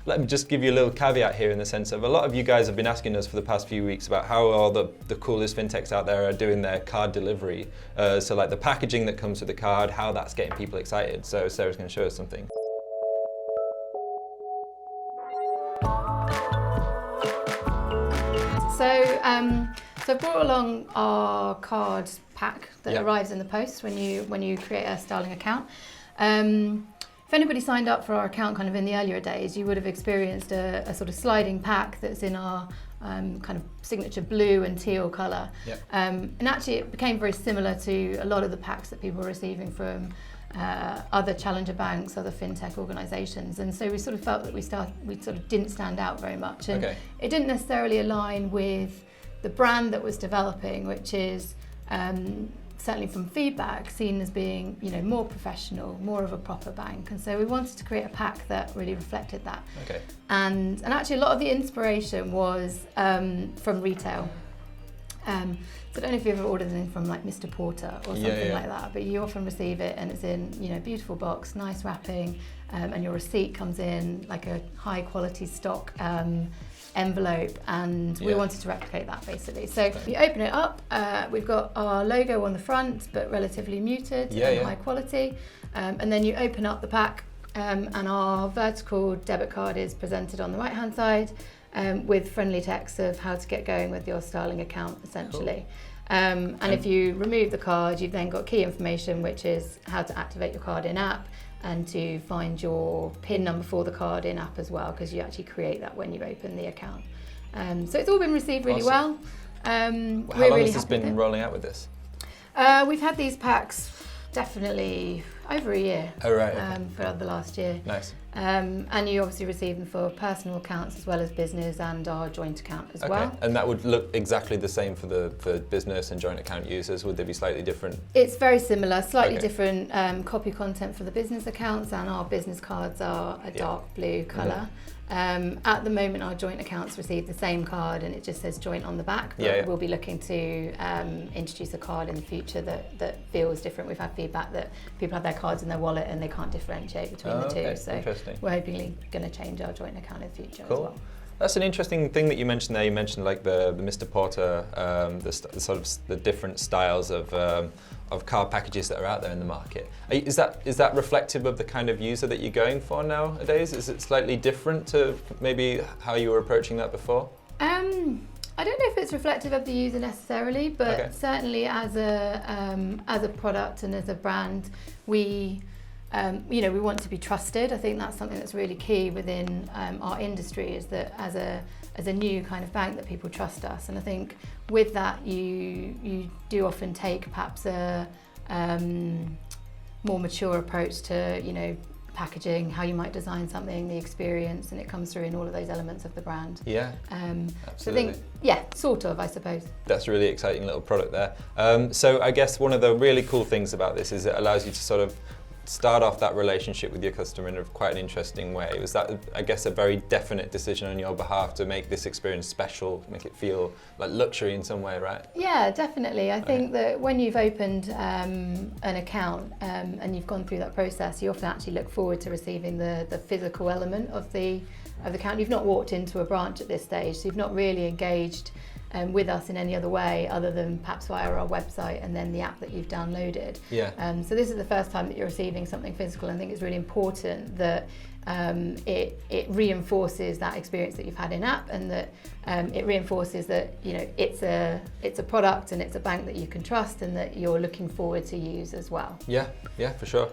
let me just give you a little caveat here in the sense of a lot of you guys have been asking us for the past few weeks about how all the coolest fintechs out there are doing their card delivery. So like the packaging that comes with the card, how that's getting people excited. So Sarah's going to show us something. So I've brought along our card pack that arrives in the post when you create a Starling account. If anybody signed up for our account kind of in the earlier days, you would have experienced a sort of sliding pack that's in our kind of signature blue and teal colour. Yep. And actually it became very similar to a lot of the packs that people were receiving from other challenger banks, other fintech organisations, and so we sort of felt that we sort of didn't stand out very much, and it didn't necessarily align with the brand that was developing, which is certainly from feedback seen as being, you know, more professional, more of a proper bank, and so we wanted to create a pack that really reflected that. Okay. And actually a lot of the inspiration was from retail. So I don't know if you've ever ordered anything from like Mr. Porter or something like that, but you often receive it and it's in, you know, beautiful box, nice wrapping, and your receipt comes in like a high quality stock envelope, and we wanted to replicate that basically. So you open it up, we've got our logo on the front but relatively muted and high quality, and then you open up the pack, and our vertical debit card is presented on the right hand side, with friendly text of how to get going with your Starling account essentially. Cool. And if you remove the card, you've then got key information, which is how to activate your card in app and to find your PIN number for the card in app as well, because you actually create that when you open the account. So it's all been received really well. How long has this been rolling out with this? We've had these packs definitely over a year. Oh, right. For the last year. Nice. And you obviously receive them for personal accounts as well as business and our joint account as well. And that would look exactly the same for business and joint account users? Would they be slightly different? It's very similar, slightly different copy content for the business accounts, and our business cards are a dark blue colour. At the moment our joint accounts receive the same card and it just says joint on the back, but we'll be looking to introduce a card in the future that feels different. We've had feedback that people have their cards in their wallet and they can't differentiate between the two, so we're hopefully going to change our joint account in the future as well. That's an interesting thing that you mentioned there. You mentioned like the Mr. Porter, the sort of the different styles of card packages that are out there in the market. Is that reflective of the kind of user that you're going for nowadays? Is it slightly different to maybe how you were approaching that before? I don't know if it's reflective of the user necessarily, but certainly as a product and as a brand, we want to be trusted. I think that's something that's really key within our industry, is that as a new kind of bank that people trust us. And I think with that you do often take perhaps a more mature approach to, you know, packaging, how you might design something, the experience, and it comes through in all of those elements of the brand. Yeah, absolutely. So I think, sort of, I suppose. That's a really exciting little product there. So I guess one of the really cool things about this is it allows you to sort of start off that relationship with your customer in quite an interesting way. Was that, I guess, a very definite decision on your behalf to make this experience special, make it feel like luxury in some way, right? Yeah, definitely. I think that when you've opened an account and you've gone through that process, you often actually look forward to receiving the physical element of the account. You've not walked into a branch at this stage, so you've not really engaged with us in any other way other than perhaps via our website and then the app that you've downloaded. So this is the first time that you're receiving something physical. I think it's really important that it reinforces that experience that you've had in app, and that it reinforces that, you know, it's a product and it's a bank that you can trust and that you're looking forward to use as well. Yeah, for sure.